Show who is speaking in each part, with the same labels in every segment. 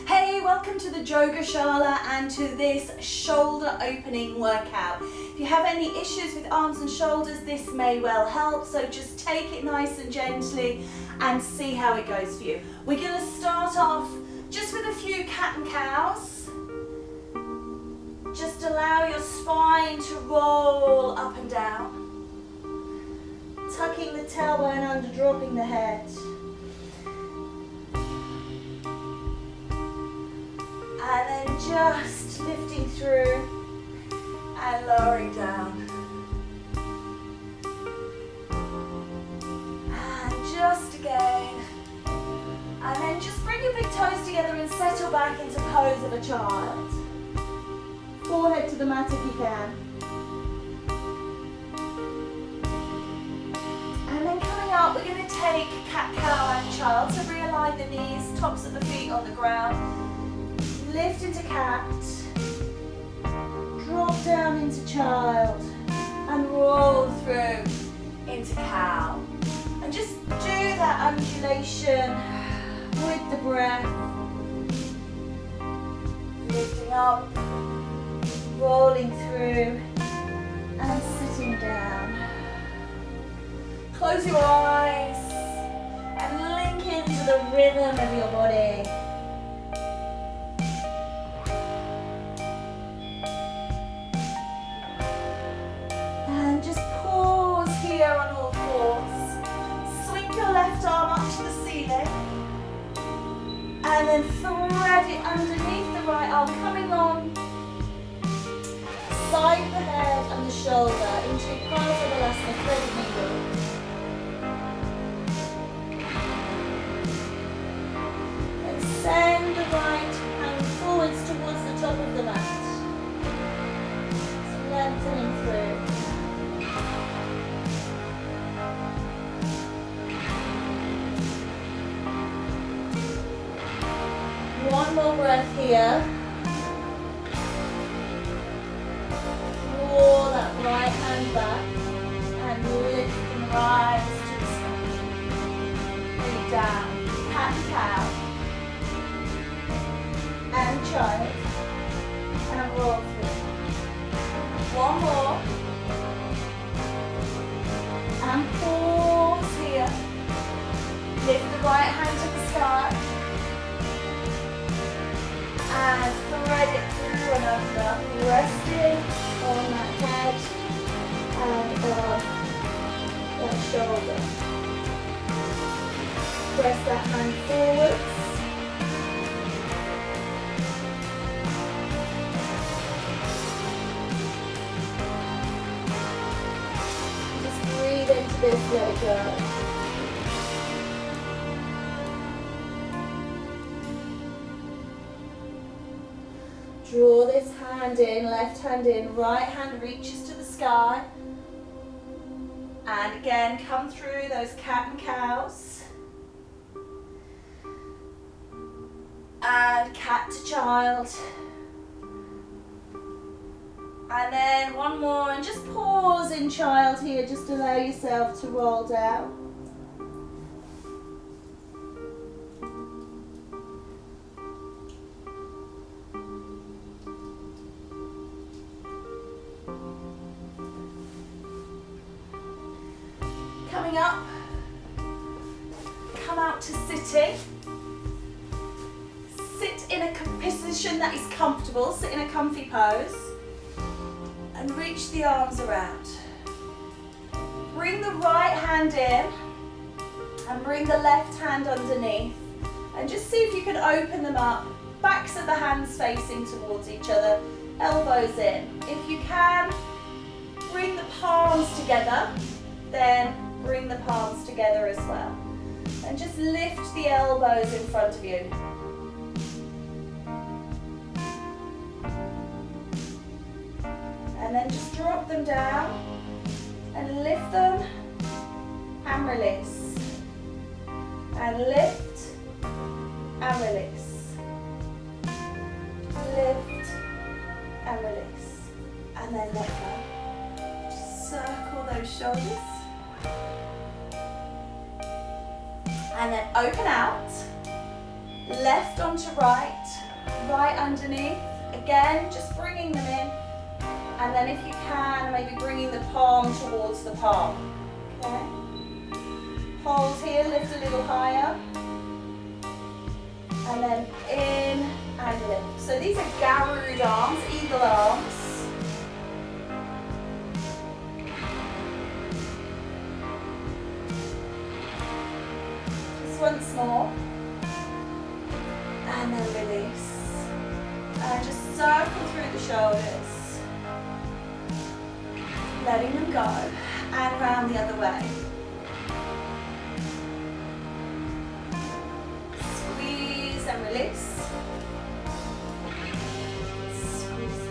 Speaker 1: Hey, welcome to the JoeGa Shala and to this shoulder opening workout. If you have any issues with arms and shoulders, this may well help, so just take it nice and gently and see how it goes for you. We're going to start off just with a few cat and cows. Just allow your spine to roll up and down. Tucking the tailbone under, dropping the head. And then just lifting through and lowering down. And just again. And then just bring your big toes together and settle back into pose of a child. Forehead to the mat if you can. And then coming up, we're going to take cat, cow and child. So realign the knees, tops of the feet on the ground. Lift into cat, drop down into child, and roll through into cow. And just do that undulation with the breath. Lifting up, rolling through, and sitting down. Close your eyes and link into the rhythm of your body. On all fours. Swing your left arm up to the ceiling and then thread it underneath the right arm, coming on side of the head and the shoulder into Practises, threaded needle. And send the right hand forwards towards the top of the mat. So lengthening through. One more breath here. Draw that right hand back and lift and rise to the sky. Bring it down. Cat and cow. And child. And roll through. One more. And pause here. Lift the right hand to the sky. And thread it through and under, resting on that head and on that shoulder. Press that hand forwards. Just breathe into this, let it go. Draw this hand in, left hand in, right hand reaches to the sky. And again, come through those cat and cows. And cat to child. And then one more, and just pause in child here, just allow yourself to roll down. Coming up, come out to sitting. Sit in a position that is comfortable, sit in a comfy pose and reach the arms around. Bring the right hand in and bring the left hand underneath and just see if you can open them up, backs of the hands facing towards each other, elbows in. If you can, bring the palms together, then bring the palms together as well. And just lift the elbows in front of you. And then just drop them down and lift them and release. And lift and release. Lift and release. And then let go. Just circle those shoulders. And then open out, Left onto right, right underneath. Again, just bringing them in. And then if you can, maybe bringing the palm towards the palm. Okay. Hold here, lift a little higher. And then in and lift. So these are Garud arms, eagle arms. Just once more. And then release. And just circle through the shoulders. Letting them go. And round the other way. Squeeze and release. Squeeze.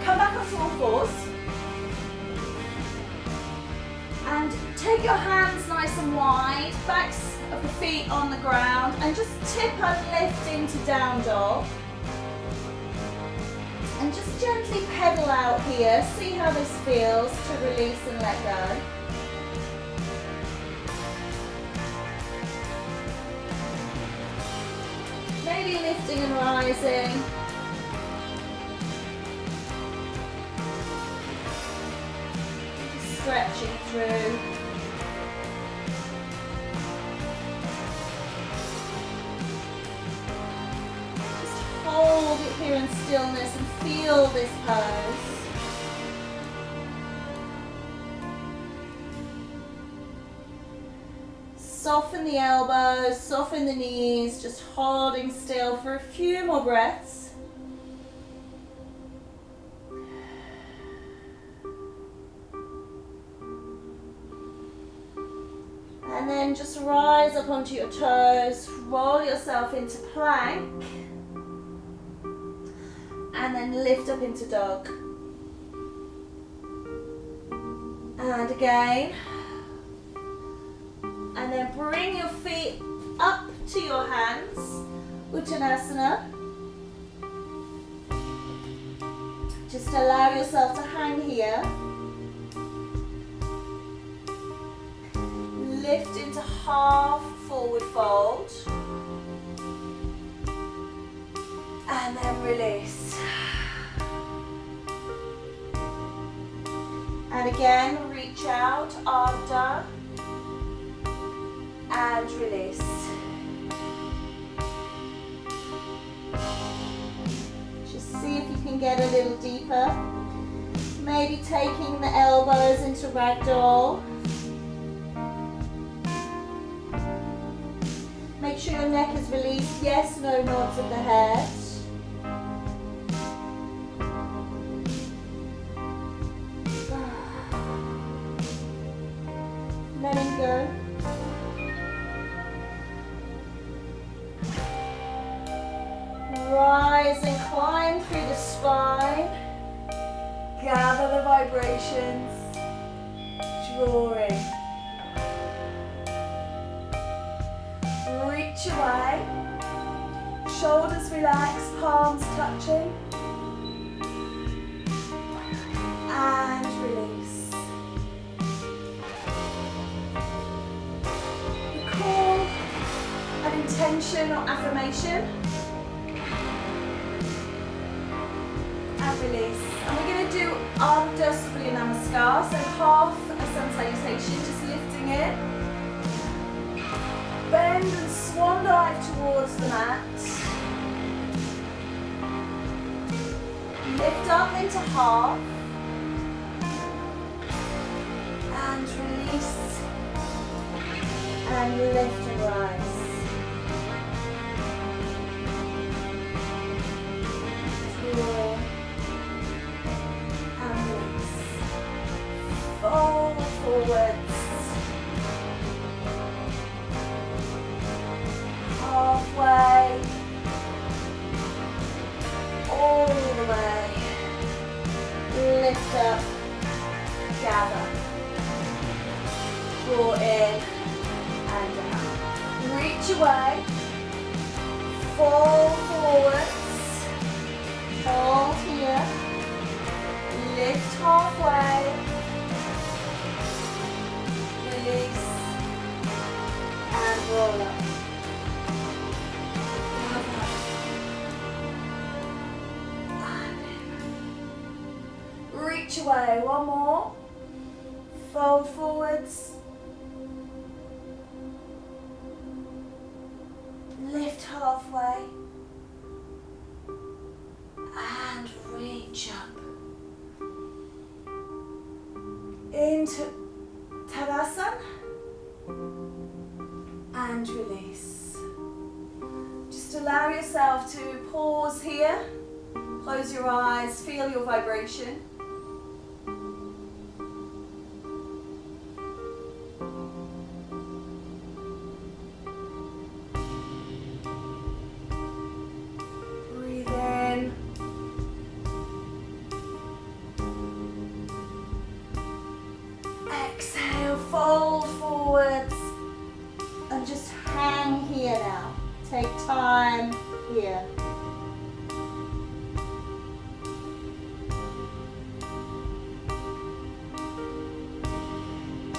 Speaker 1: Come back onto all fours. And take your hands nice and wide. Backs of the feet on the ground. And just tip and lift into down dog. And just gently pedal out here. See how this feels to release and let go. Maybe lifting and rising. Just stretching through. Hold it here in stillness and feel this pose. Soften the elbows, soften the knees, just holding still for a few more breaths. And then just rise up onto your toes, roll yourself into plank. And then lift up into dog. And again. And then bring your feet up to your hands. Uttanasana. Just allow yourself to hang here. Lift into half forward fold. And then release. And again, reach out, Ardha, and release. Just see if you can get a little deeper. Maybe taking the elbows into ragdoll. Make sure your neck is released. Yes, no nods of the head. Letting go. Rise and climb through the spine. Gather the vibrations. Drawing. Reach away. Shoulders relax, palms touching. And release. Recall an intention or affirmation. And release. And we're going to do Ardha Surya Namaskar, so half a sun salutation, just lifting it. Bend and swan dive towards the mat. Lift up into half. And release. And lift and rise. Draw. And release. Fold forwards. Halfway, all the way, lift up, gather, draw in and down, reach away, fall forwards, hold here, lift halfway, release and roll up. reach away. One more. Fold forwards. Lift halfway. And reach up. Into Tadasana. And release. Just allow yourself to pause here. Close your eyes, feel your vibration. Breathe in. Exhale, fold forwards. And just hang here now. Take time here.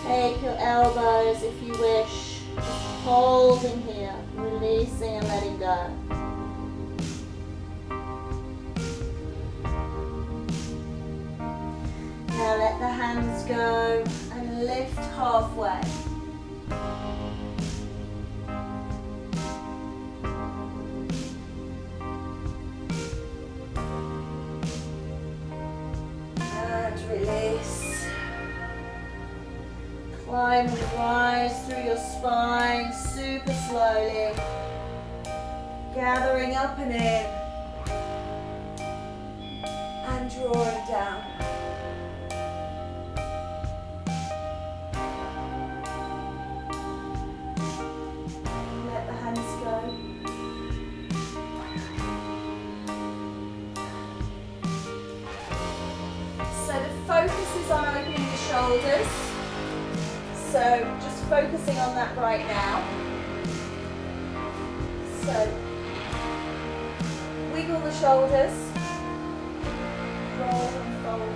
Speaker 1: Take your elbows if you wish, just holding here, releasing and letting go. Now let the hands go and lift halfway. And release. Climb and rise through your spine super slowly. Gathering up and in. And drawing down. Let the hands go. So the focus is on opening the shoulders. So just focusing on that right now. So wiggle the shoulders, roll and fold,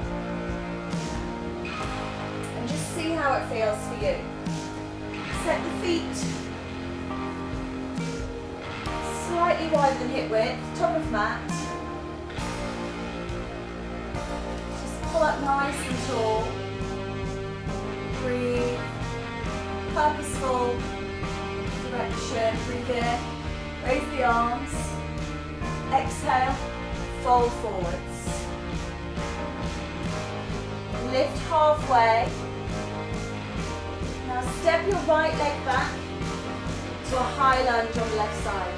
Speaker 1: and just see how it feels for you. Set the feet slightly wider than hip width, top of mat. Just pull up nice and tall. Breathe. Purposeful direction. Breathe in. Raise the arms. Exhale. Fold forwards. Lift halfway. Now step your right leg back to a high lunge on the left side.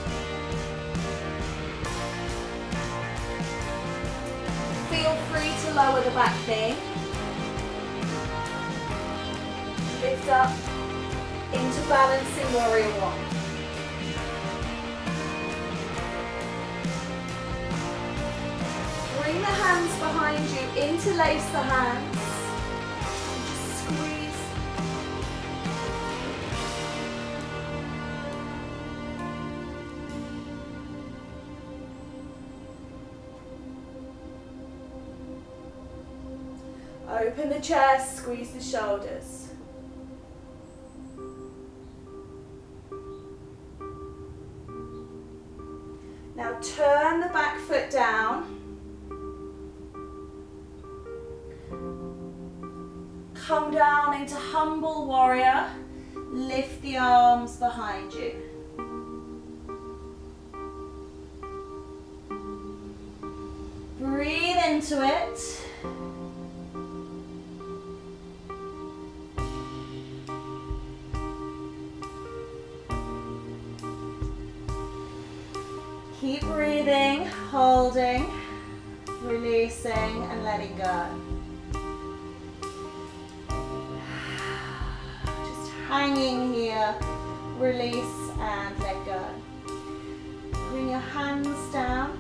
Speaker 1: Feel free to lower the back knee. Lift up into balancing warrior one. Bring the hands behind you, interlace the hands. And just squeeze. Open the chest, squeeze the shoulders. Now turn the back foot down. Come down into humble warrior. Lift the arms behind you. Breathe into it. Keep breathing, holding, releasing and letting go. Just hanging here, release and let go. Bring your hands down.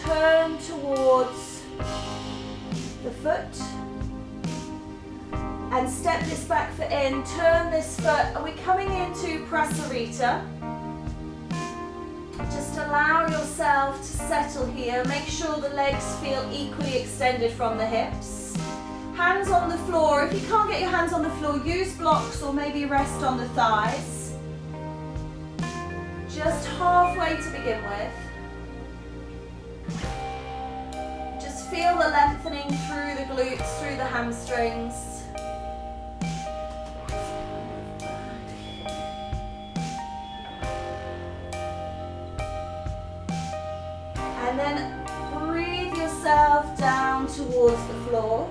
Speaker 1: Turn towards the foot. And step this back foot in, turn this foot. Are we coming into Prasarita? Just allow yourself to settle here. Make sure the legs feel equally extended from the hips. Hands on the floor. If you can't get your hands on the floor, use blocks or maybe rest on the thighs. Just halfway to begin with. lengthening through the glutes, through the hamstrings. And then breathe yourself down towards the floor.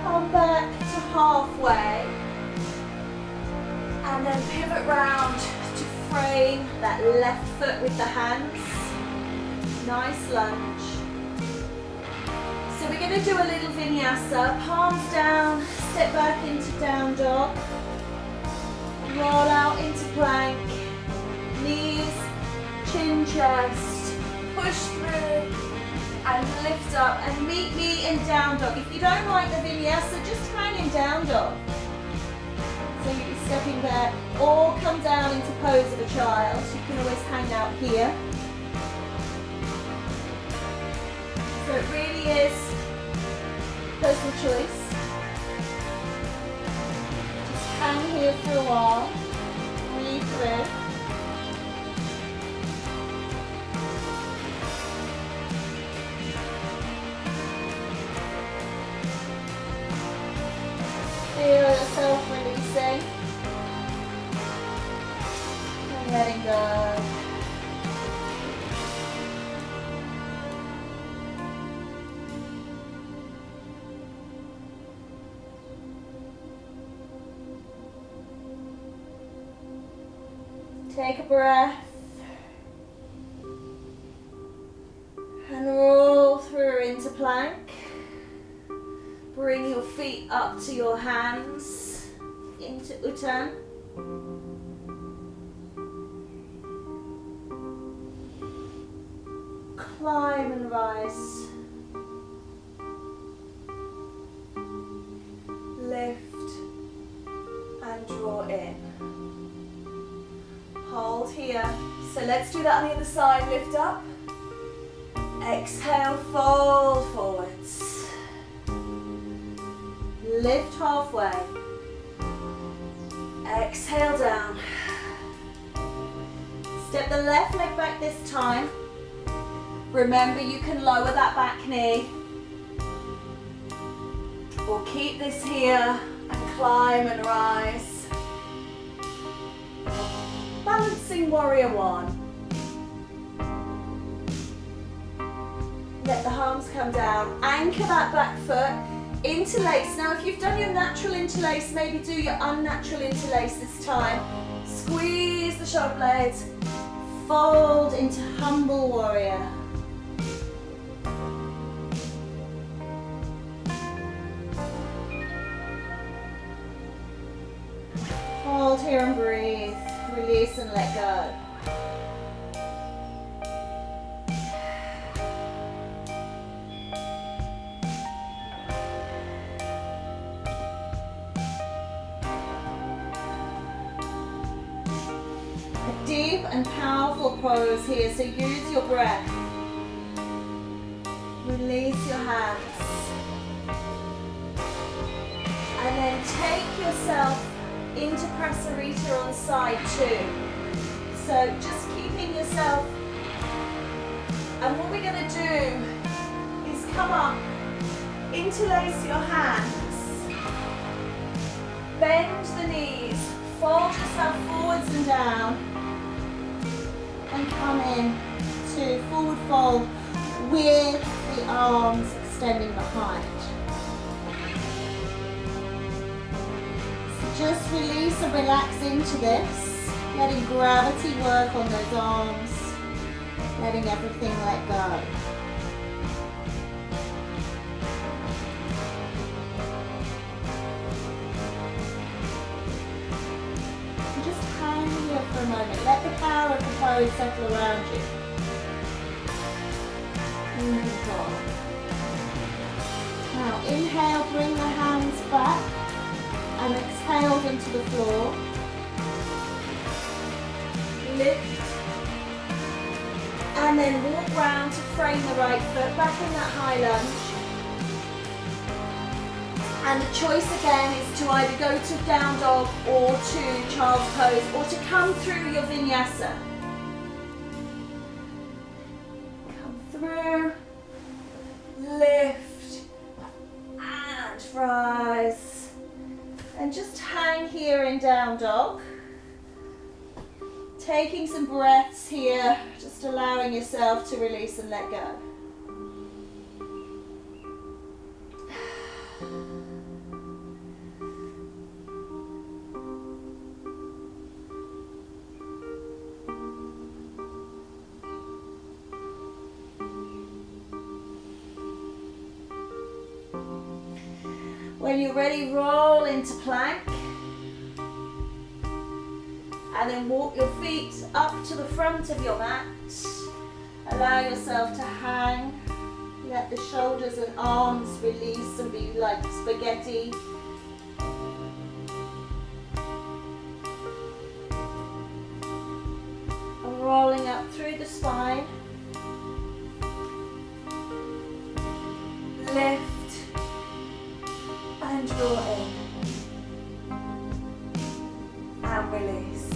Speaker 1: Come back to halfway. And then pivot round to frame that left foot with the hands. Nice lunge. So we're going to do a little vinyasa. Palms down, step back into down dog. Roll out into plank. Knees, chin, chest. Push through and lift up and meet me in down dog. If you don't like the vinyasa, just hang in down dog. So you'll be stepping back or come down into pose of a child. You can always hang out here. So it really is personal choice. Just hang here for a while. Breathe through. Feel yourself releasing and letting go. Take a breath and roll through into plank. Bring your feet up to your hands into Uttan. Climb and rise. Lift and draw in. Hold here. So let's do that on the other side. Lift up. Exhale, fold forwards. Lift halfway. Exhale down. Step the left leg back this time. Remember, you can lower that back knee. Or keep this here and climb and rise. Balancing warrior one. Let the arms come down. Anchor that back foot. Interlace. Now if you've done your natural interlace, maybe do your unnatural interlace this time. Squeeze the shoulder blades. Fold into humble warrior. Hold here and breathe. Release and let go. Deep and powerful pose here, so use your breath. Release your hands. And then take yourself into Prasarita on side two. So just keeping yourself, and what we're going to do is come up, interlace your hands, bend the knees, fold yourself forwards and down, and come in to forward fold with the arms extending behind. So just release and relax into this, letting gravity work on those arms, letting everything let go. For a moment. Let the power of the pose settle around you. Beautiful. Now inhale, bring the hands back and exhale into the floor. Lift And then walk round to frame the right foot back in that high lunge. And the choice again is to either go to down dog or to child's pose or to come through your vinyasa. Come through, lift and rise. And just hang here in down dog. Taking some breaths here, just allowing yourself to release and let go. When you're ready, roll into plank. And then walk your feet up to the front of your mat. Allow yourself to hang. Let the shoulders and arms release and be like spaghetti. And rolling up through the spine. Lift and draw in. And release.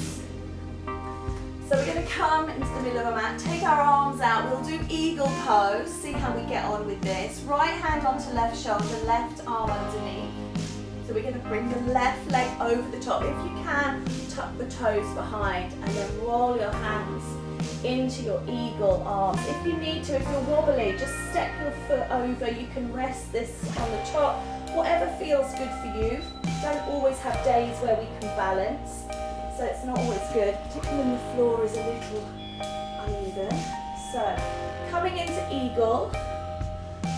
Speaker 1: So we're going to come into the middle of our mat, take our arms out, we'll do eagle pose, see how we get on with this. Right hand onto left shoulder, left arm underneath. So we're going to bring the left leg over the top. If you can, tuck the toes behind and then roll your hands into your eagle arms. If you need to, if you're wobbly, just step your foot over. You can rest this on the top, whatever feels good for you. Don't always have days where we can balance. So it's not always good, particularly when the floor is a little uneven. So, coming into eagle,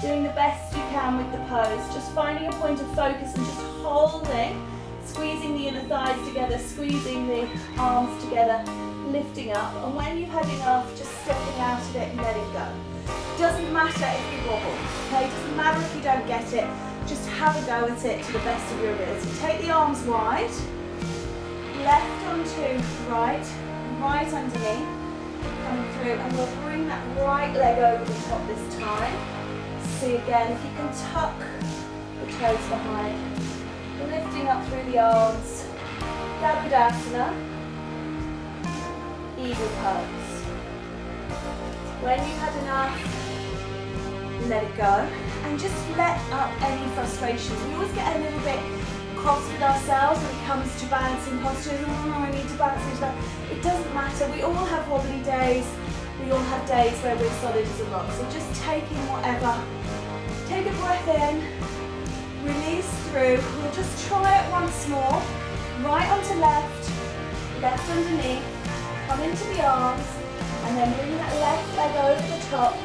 Speaker 1: doing the best you can with the pose, just finding a point of focus and just holding, squeezing the inner thighs together, squeezing the arms together, lifting up. And when you've had enough, just stepping out of it and letting go. Doesn't matter if you wobble, okay? Doesn't matter if you don't get it, just have a go at it to the best of your ability. Take the arms wide. Left onto right, right underneath, coming through, and we'll bring that right leg over the top this time. See again, if you can tuck the toes behind, lifting up through the arms, asana, eagle pose. When you've had enough, let it go, and just let up any frustrations. We always get a little bit cross with ourselves when it comes to balancing postures. Oh, I need to balance into that. It doesn't matter. We all have wobbly days. We all have days where we're solid as a rock. So just taking whatever. Take a breath in. Release through. We'll just try it once more. Right onto left. Left underneath. Come into the arms. And then bring that left leg over the top.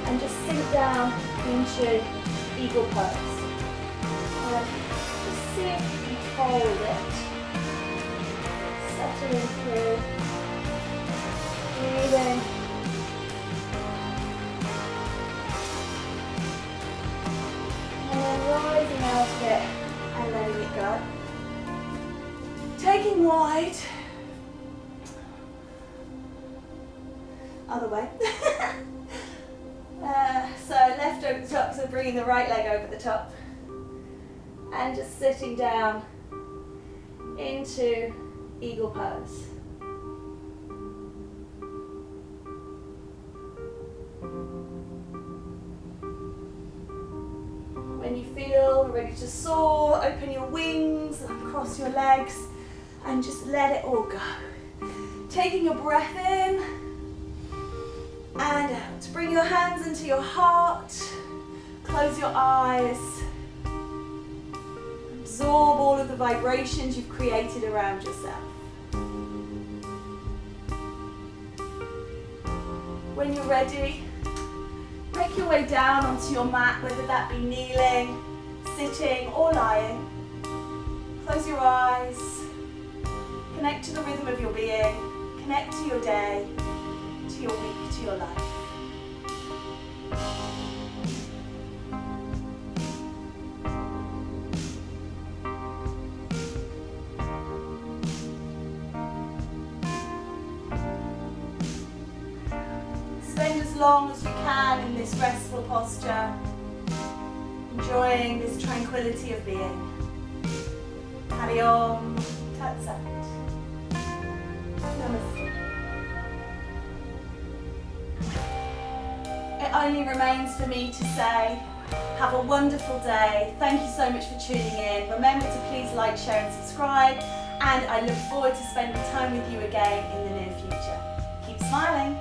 Speaker 1: And just sink down into eagle pose. See if you can hold it. Settling through. Breathing. And then rising out of it and letting it go. Taking wide. Other way. So left over the top, so bringing the right leg over the top. And just sitting down into eagle pose. When you feel ready to soar, open your wings, cross your legs, and just let it all go. Taking your breath in and out. Bring your hands into your heart, close your eyes. Absorb all of the vibrations you've created around yourself. When you're ready, make your way down onto your mat, whether that be kneeling, sitting or lying. Close your eyes. Connect to the rhythm of your being. Connect to your day, to your week, to your life. Spend as long as you can in this restful posture, enjoying this tranquility of being. Hari Om Tat Sat. Namaste. It only remains for me to say, have a wonderful day. Thank you so much for tuning in. Remember to please like, share and subscribe, and I look forward to spending time with you again in the near future. Keep smiling.